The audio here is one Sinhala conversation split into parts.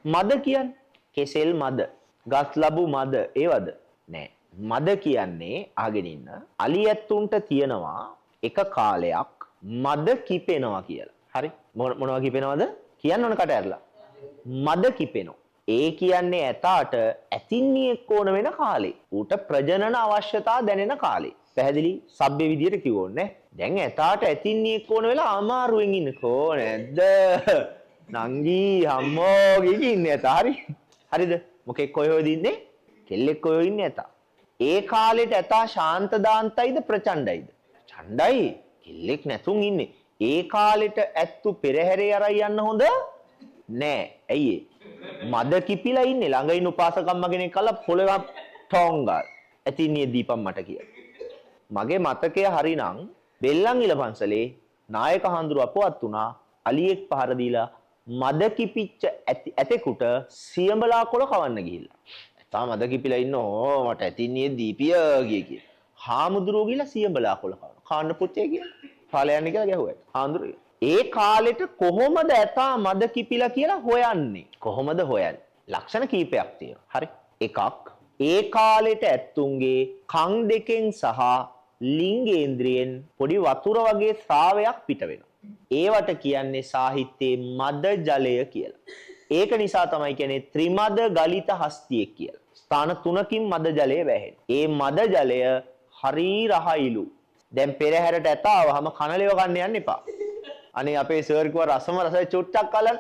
මද කියන්නේ කෙසෙල් මද, ගස් ලැබු මද ඒවද? නෑ. මද කියන්නේ අහගෙන ඉන්න. අලි ඇත්තුන්ට තියෙනවා එක කාලයක් මද කිපෙනවා කියලා. හරි? මොනවා කිපෙනවද? කියන්න ඕන කට ඇරලා. මද කිපෙනවා. ඒ කියන්නේ ඇතාට ඇතින්නියෙක් ඕන වෙන කාලේ. ඌට ප්‍රජනන අවශ්‍යතාව දැනෙන කාලේ. පැහැදිලි සભ્ય විදියට කිව්වොත් නේ. දැන් ඇතාට ඇතින්නියෙක් ඕන වෙලා අමාරුවෙන් ඉන්නකෝ නැද්ද? නංගි අම්මෝ ගිහින් ඉන්නේ ඇතා. හරි? හරිද? මොකෙක් කොයි හොයද ඉන්නේ? කෙල්ලෙක් කොයි ඉන්නේ ඇතා. ඒ කාලෙට ඇතා ශාන්ත දාන්තයිද ප්‍රචණ්ඩයිද? ඡණ්ඩයි. කෙල්ලෙක් නැතුන් ඉන්නේ. ඒ කාලෙට ඇත්තු පෙරහැරේ අරයි යන්න හොඳ නෑ. ඇයි මද කිපිලා ඉන්නේ ළඟ ඉන්න උපාසකම්ම කෙනෙක් කල්ලා පොළව ටොංගල්. ඇතින්නිය දීපම් මට කියලා. මගේ මතකය හරිනම් බෙල්ලන්විල පන්සලේ නායක හඳුරු අපවත් වුණා අලියෙක් පහර දීලා මද කිපිච්ච ඇතෙකුට සියඹලා කොළ කවන්න ගිහිල්ලා. තා මද කිපිලා ඉන්නෝ මට ඇතින්නිය දීපිය කිය. හාමුදුරුවෝ ගිහලා සියඹලා කොළ කවන්න. කාන්න පුතේ කියලා. පාලේ යන්න කියලා ගැහුවා. හාමුදුරුවෝ ඒ කාලෙට කොහොමද ඇතා මද කිපිලා කියලා හොයන්නේ? කොහොමද හොයන්නේ? ලක්ෂණ කීපයක් තියෙනවා. හරි? එකක් ඒ කාලෙට ඇත්තුන්ගේ කන් දෙකෙන් සහ ලිංගේන්ද්‍රියෙන් පොඩි වතුර වගේ ස්‍රාවයක් පිට වෙනවා. ඒවට කියන්නේ සාහිත්‍යයේ මද ජලය කියලා. ඒක නිසා තමයි කියන්නේ ත්‍රිමද ගලිත හස්තියෙක් කියලා. ස්ථාන තුනකින් මද ජලය වැහෙනවා. ඒ මද ජලය හරි රහයිලු. දැන් පෙරහැරට ඇතාවම කනලෙව ගන්න යන්න එපා. අනේ අපේ සර් කිව්වා රසම රසයි චුට්ටක් කලන්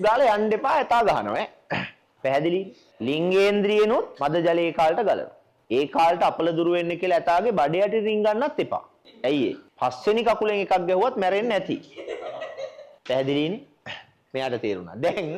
ගාලා යන්න එපා ඇතා ගහනවා ඈ. පැහැදිලි? ලිංගේන්ද්‍රියනොත් මද ජලයේ කාලට ගලනවා. ඒ කාලට අපල දුර වෙන්න කියලා ඇතාගේ බඩ යටි රින් ගන්නත් එපා. ඇයි ඒ? පස්වෙනි කකුලෙන් එකක් ගැහුවත් මැරෙන්නේ නැති. පැහැදිලිනේ? මෙයාට තේරුණා. දැන්